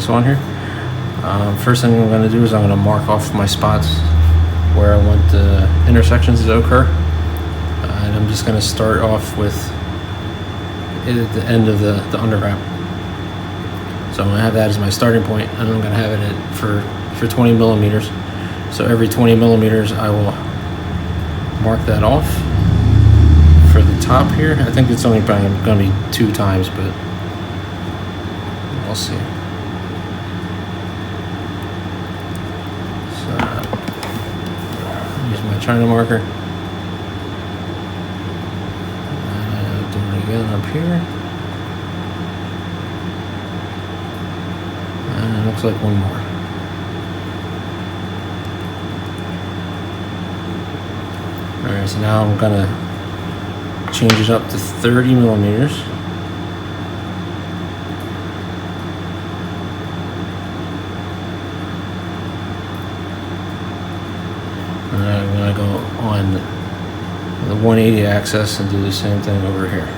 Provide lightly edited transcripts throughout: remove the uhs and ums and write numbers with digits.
this on here. First thing I'm going to do is I'm going to mark off my spots where I want the intersections to occur. And I'm just going to start off with it at the end of the underwrap. So I'm going to have that as my starting point, and I'm going to have it for 20 millimeters. So every 20 millimeters I will mark that off for the top here. I think it's only probably going to be 2 times, but we'll see. So use my China marker. Do it again up here. And it looks like one more. Alright, so now I'm gonna change it up to 30 millimeters. And I'm gonna go on the 180 axis and do the same thing over here.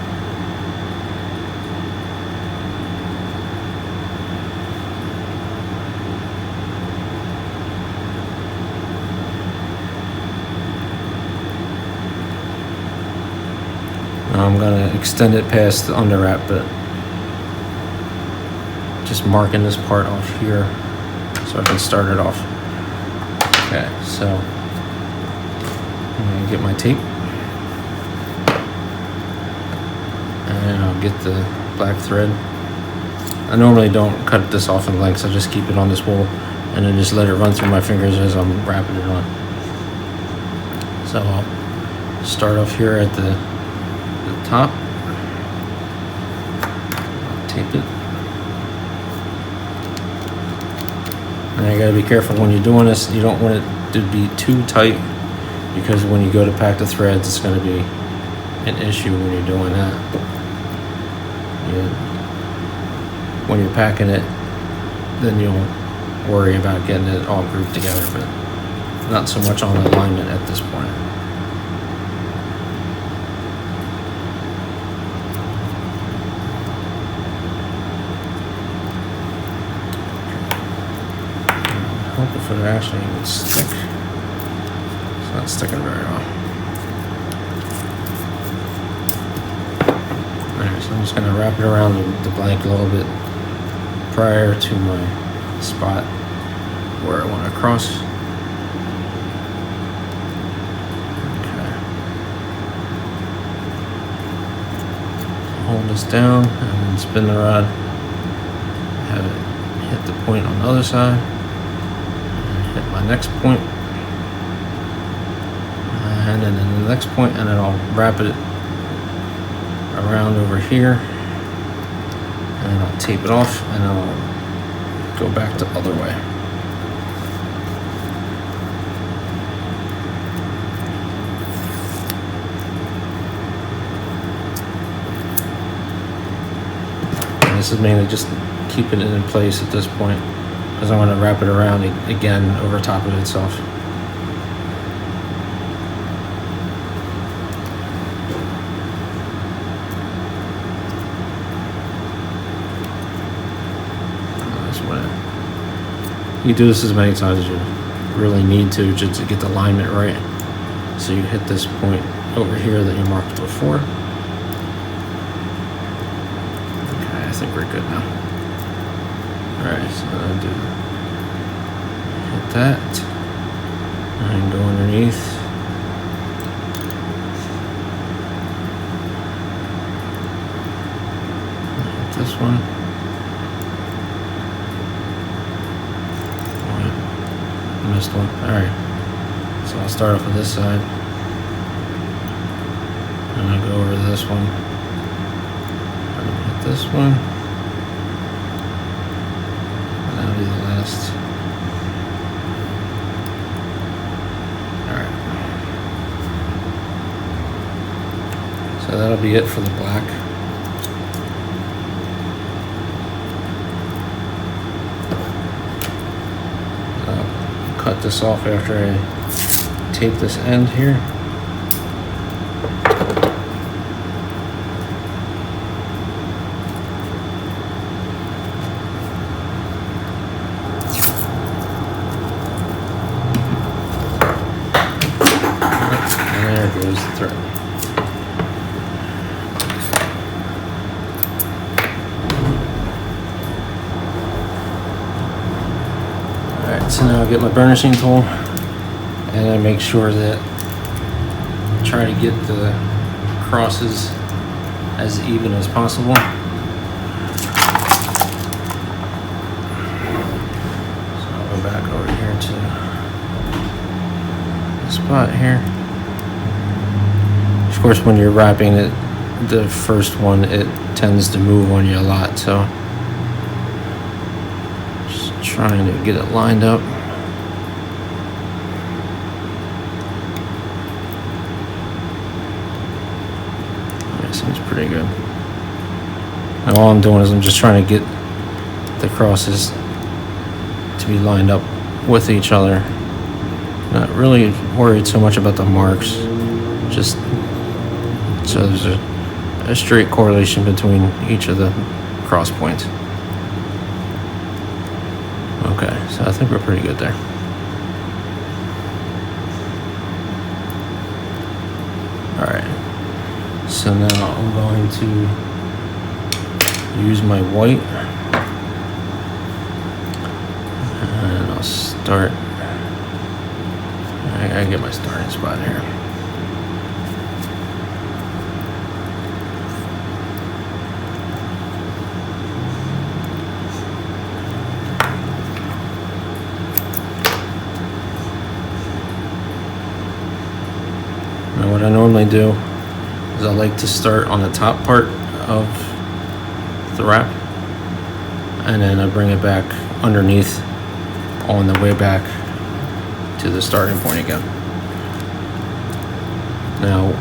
I'm going to extend it past the underwrap, but just marking this part off here so I can start it off. Okay, so I'm going to get my tape and I'll get the black thread. I normally don't cut this off in lengths, I just keep it on this wool and then just let it run through my fingers as I'm wrapping it on. So I'll start off here at the top, tape it, and you gotta be careful when you're doing this. You don't want it to be too tight, because when you go to pack the threads, it's going to be an issue when you're doing that. When you're packing it, then you'll worry about getting it all grouped together, but not so much on alignment at this point. If it actually would stick. It's not sticking very well. Alright, so I'm just going to wrap it around the blank a little bit prior to my spot where I want to cross. Okay. Hold this down and then spin the rod. Have it hit the point on the other side. Hit my next point, and then the next point, and then I'll wrap it around over here, and I'll tape it off, and I'll go back the other way. And this is mainly just keeping it in place at this point, because I'm going to wrap it around again over top of itself. This way. You do this as many times as you really need to, just to get the alignment right. So you hit this point over here that you marked before. Okay, I think we're good now. Alright, so I'll do hit that and go underneath. Hit this one. Oh, I missed one. Alright, so I'll start off with this side and I'll go over to this one and hit this one. That'll be the last. Alright. So that'll be it for the black. I'll cut this off after I tape this end here. goes the thread. Alright, so now I get my burnishing tool and I make sure that I try to get the crosses as even as possible. So I'll go back over here to the spot here. Of course, when you're wrapping it, the first one, it tends to move on you a lot, so just trying to get it lined up. That seems pretty good. And all I'm doing is I'm just trying to get the crosses to be lined up with each other. Not really worried so much about the marks, just so there's a straight correlation between each of the cross points. Okay, so I think we're pretty good there. Alright, so now I'm going to use my white and I'll start. I gotta get my starting spot here. Now what I normally do is I like to start on the top part of the wrap and then I bring it back underneath on the way back to the starting point again. Now,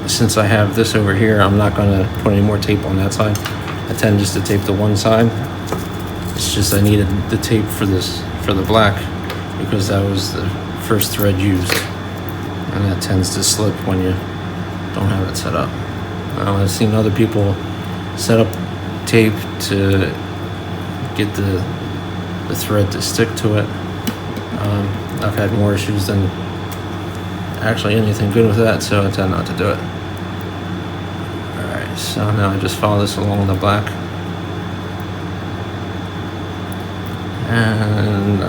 since I have this over here, I'm not going to put any more tape on that side. I tend just to tape the one side. It's just I needed the tape for this, for the black, because that was the first thread used, and that tends to slip when you don't have it set up. I've seen other people set up tape to get the thread to stick to it. I've had more issues than actually anything good with that, so I tend not to do it. Alright, so now I just follow this along the black. And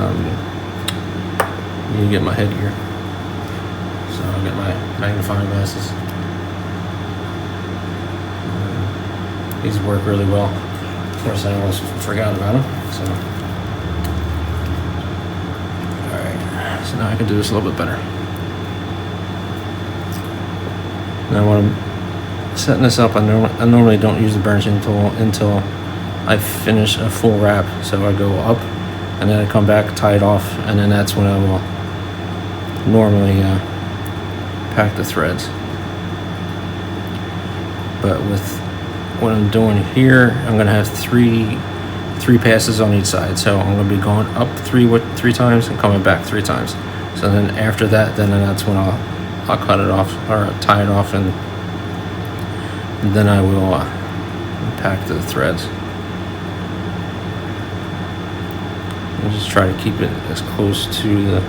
need to get my headgear. So I'll get my magnifying glasses. These work really well. Of course, I almost forgot about them, so. So now I can do this a little bit better. Now when I'm setting this up, I normally don't use the burnishing tool until I finish a full wrap. So I go up and then I come back, tie it off, and then that's when I will normally pack the threads. But with what I'm doing here, I'm gonna have three passes on each side, so I'm going to be going up three times and coming back 3 times. So then after that, then that's when I'll cut it off or tie it off, and then I will pack the threads. I'll just try to keep it as close to the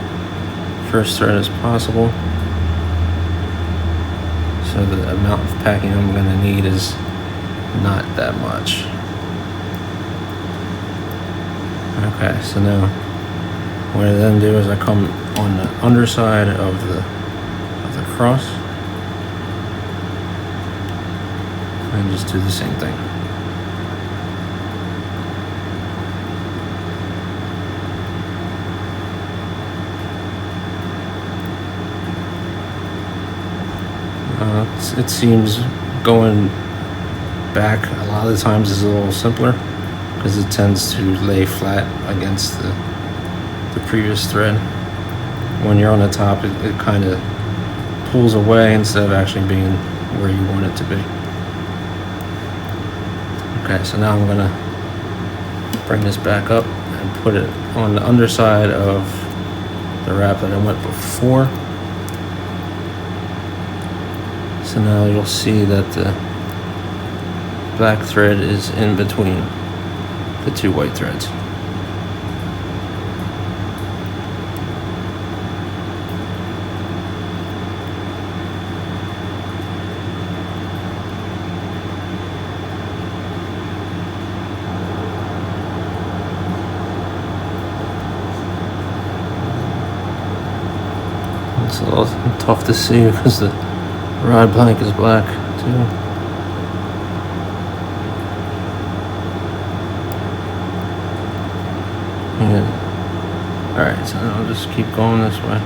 first thread as possible, so the amount of packing I'm going to need is not that much. Okay, so now what I then do is I come on the underside of the cross and just do the same thing. It seems going back a lot of the times is a little simpler, because it tends to lay flat against the previous thread. When you're on the top, it kind of pulls away instead of actually being where you want it to be. Okay, so now I'm gonna bring this back up and put it on the underside of the wrap that I went before. So now you'll see that the black thread is in between the 2 white threads. It's a little tough to see because the rod blank is black too. Yeah. Alright, so I'll just keep going this way.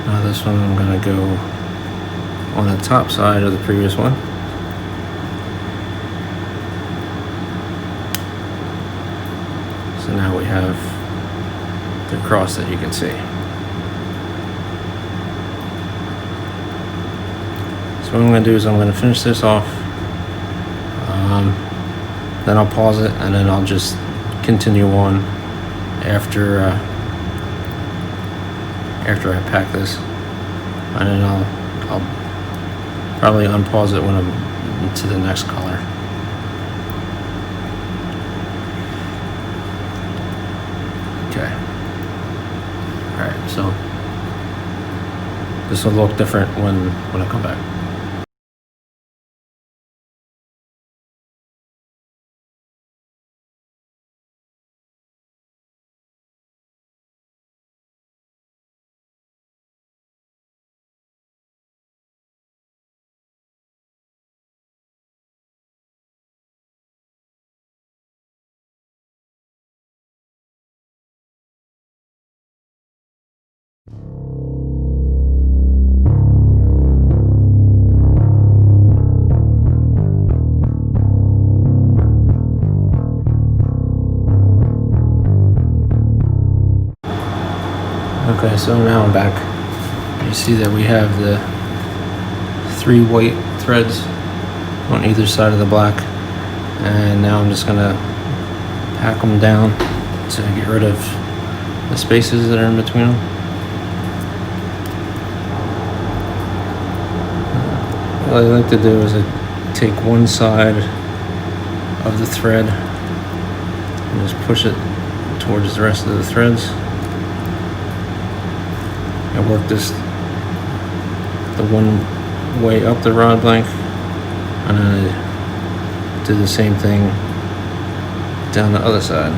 Now this one I'm going to go on the top side of the previous one. So now we have the cross that you can see. So what I'm going to do is I'm going to finish this off. Then I'll pause it and then I'll just continue on after I pack this, and then I'll probably unpause it when I'm to the next color. Okay. Alright, so this will look different when I come back. Okay, so now I'm back. You see that we have the 3 white threads on either side of the black, and now I'm just gonna pack them down to get rid of the spaces that are in between them. What I like to do is I take one side of the thread and just push it towards the rest of the threads. I work this the one way up the rod blank, and then I do the same thing down the other side.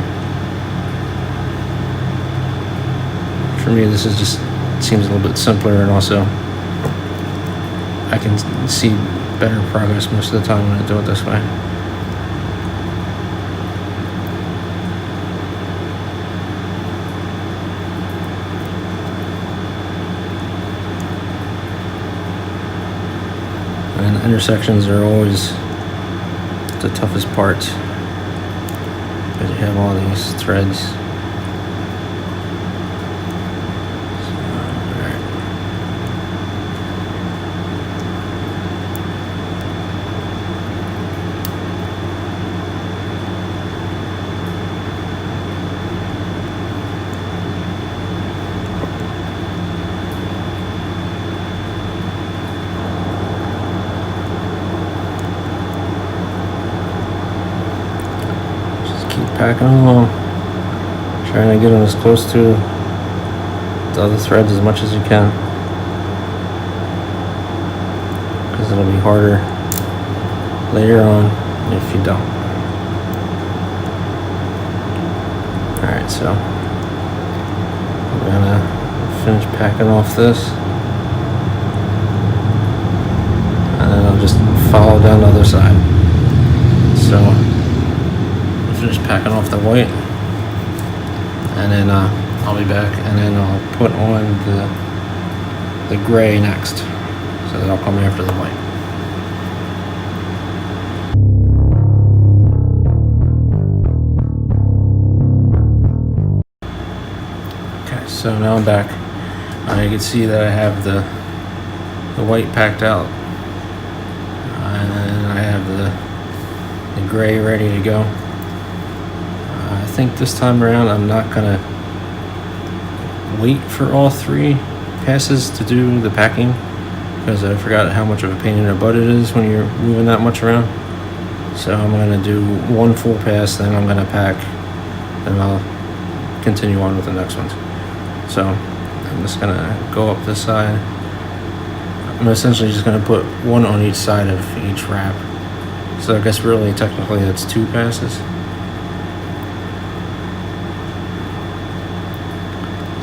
For me, this is just seems a little bit simpler, and also I can see better progress most of the time when I do it this way. And the intersections are always the toughest part, because you have all these threads. Packing them along, trying to get them as close to the other threads as much as you can, because it'll be harder later on if you don't. Alright, so I'm gonna finish packing off this, and then I'll just follow down the other side. So finish packing off the white, and then I'll be back, and then I'll put on the gray next, so that I'll come after the white. Okay, so now I'm back. You can see that I have the white packed out, and then I have the gray ready to go. I think this time around I'm not gonna wait for all 3 passes to do the packing, because I forgot how much of a pain in the butt it is when you're moving that much around. So I'm gonna do one full pass, then I'm gonna pack, then I'll continue on with the next ones. So I'm just gonna go up this side. I'm essentially just gonna put one on each side of each wrap. So I guess really technically that's 2 passes.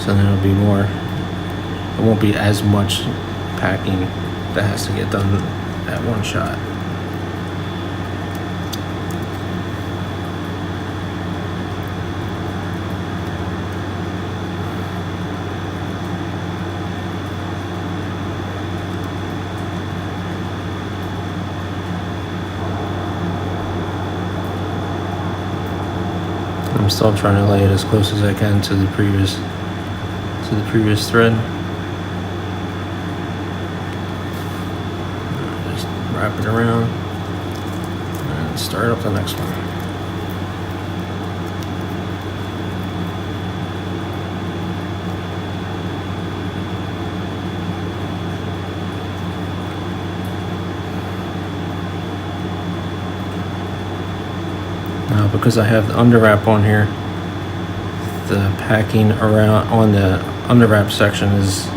So then it'll be more, it won't be as much packing that has to get done at one shot. I'm still trying to lay it as close as I can to the previous thread. Just wrap it around and start up the next one. Now, because I have the under wrap on here, the packing around on the under wrap section is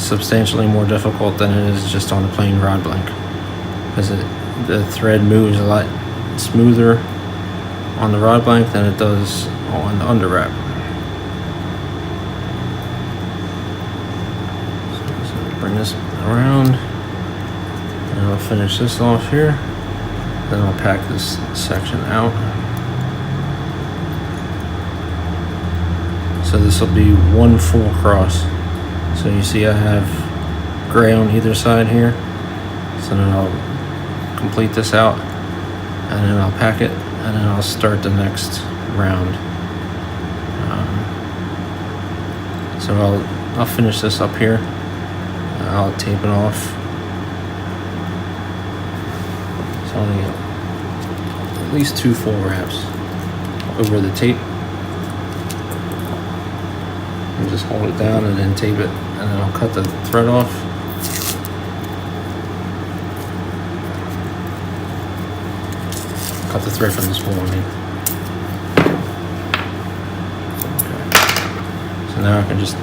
substantially more difficult than it is just on the plain rod blank, because the thread moves a lot smoother on the rod blank than it does on the under wrap. So bring this around, and I'll finish this off here. Then I'll pack this section out. So this will be one full cross. So you see I have gray on either side here. So then I'll complete this out, and then I'll pack it, and then I'll start the next round. So I'll finish this up here. I'll tape it off. So I'll get at least 2 full wraps over the tape. And just hold it down and then tape it, and then I'll cut the thread off. Cut the thread from the spool, I mean. Okay. So now I can just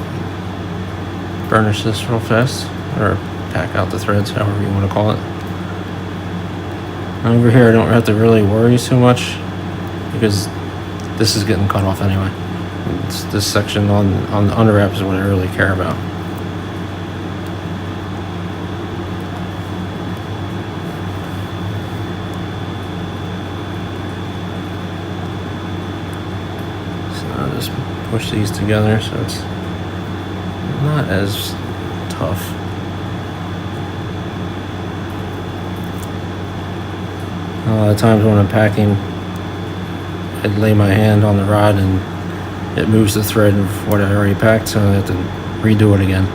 burnish this real fast, or pack out the threads, however you want to call it. And over here I don't have to really worry so much, because this is getting cut off anyway. It's this section on the under wrap is what I really care about. So I'll just push these together so it's not as tough. A lot of times when I'm packing, I'd lay my hand on the rod and it moves the thread of what I already packed, so I have to redo it again.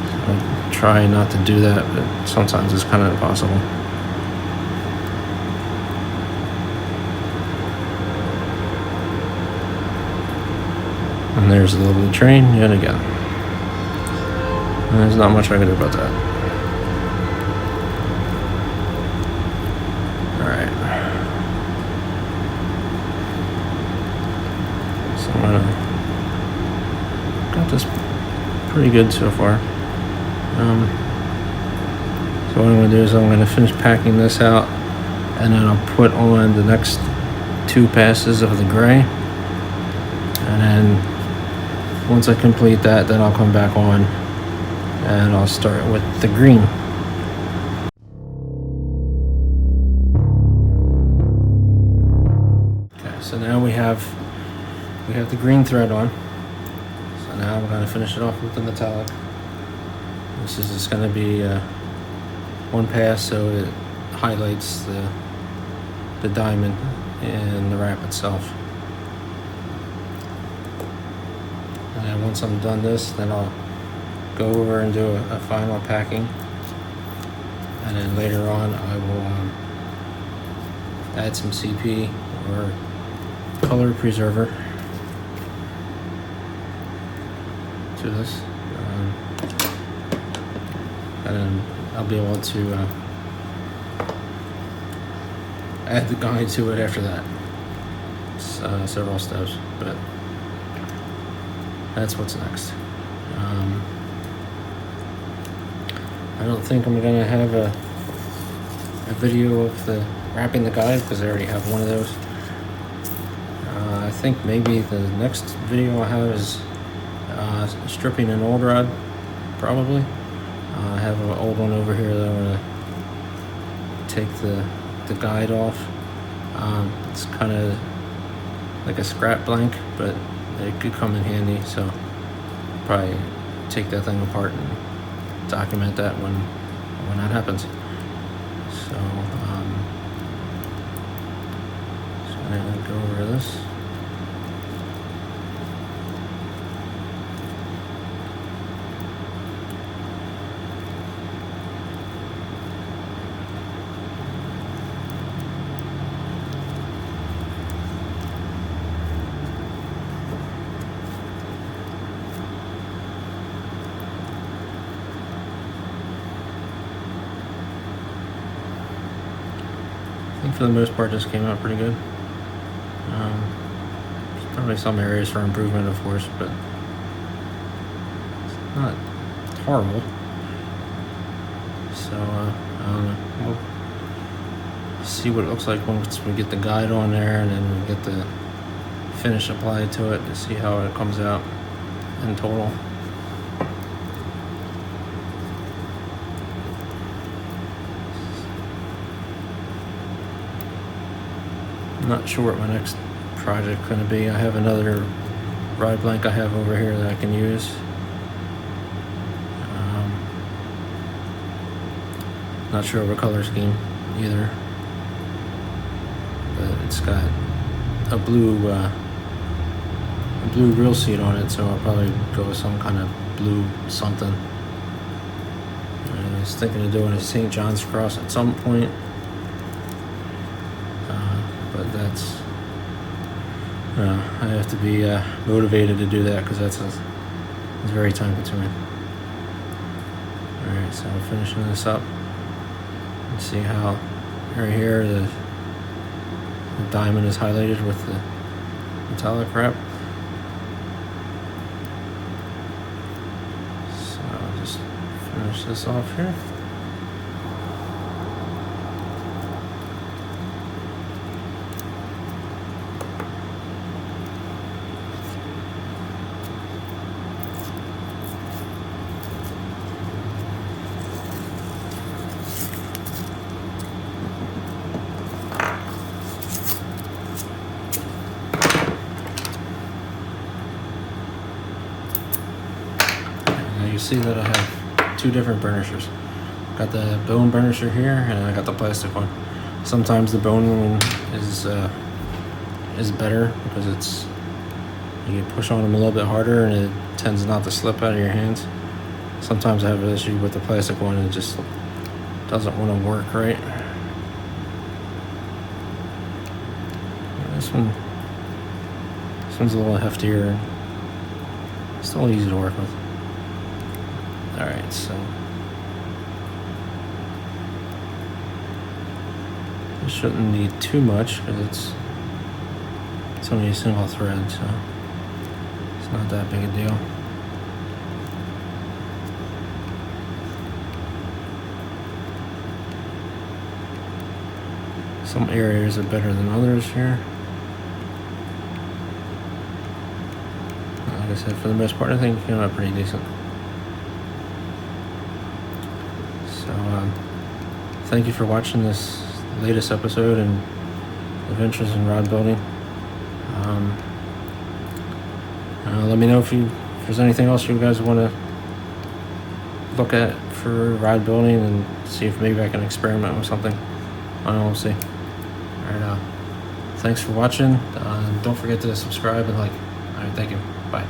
So I try not to do that, but sometimes it's kind of impossible. And there's the lovely train yet again. And there's not much I can do about that. Got this pretty good so far. So what I'm going to do is I'm going to finish packing this out, and then I'll put on the next 2 passes of the gray, and then once I complete that, then I'll come back on and I'll start with the green. Okay, so now we have the green thread on. So now I'm going to finish it off with the metallic. This is just going to be 1 pass, so it highlights the diamond in the wrap itself. And then once I'm done this, then I'll go over and do a final packing. And then later on I will add some CP or color preserver to this, and then I'll be able to add the guide to it after that. It's several steps, but that's what's next. I don't think I'm gonna have a video of the wrapping the guide because I already have one of those. I think maybe the next video I have is stripping an old rod, probably. I have an old one over here that I'm gonna take the guide off. It's kind of like a scrap blank, but it could come in handy, so probably take that thing apart and document that when that happens. So I'm gonna go over this. I think for the most part this came out pretty good. There's probably some areas for improvement, of course, but it's not horrible. So I don't know. We'll see what it looks like once we get the guide on there, and then we get the finish applied to it to see how it comes out in total. I'm not sure what my next project is going to be. I have another rod blank I have over here that I can use. Not sure of a color scheme either, but it's got a blue reel seat on it, so I'll probably go with some kind of blue something. I was thinking of doing a St. John's cross at some point. But that's, I have to be motivated to do that because it's very time consuming. Alright, so I'm finishing this up. And see how right here the diamond is highlighted with the metallic wrap. So I'll just finish this off here. You see that I have two different burnishers. Got the bone burnisher here, and I got the plastic one. Sometimes the bone one is better because you can push on them a little bit harder, and it tends not to slip out of your hands. Sometimes I have an issue with the plastic one; it just doesn't want to work right. This one's a little heftier, and still easy to work with. Alright, so this shouldn't need too much because it's only a single thread, so it's not that big a deal. Some areas are better than others here. Like I said, for the most part, I think it came out pretty decent. So, thank you for watching this latest episode in Adventures in Rod Building. Let me know if there's anything else you guys want to look at for rod building, and see if maybe I can experiment with something. I don't know, we'll see. Alright, thanks for watching. Don't forget to subscribe and like. Alright, thank you. Bye.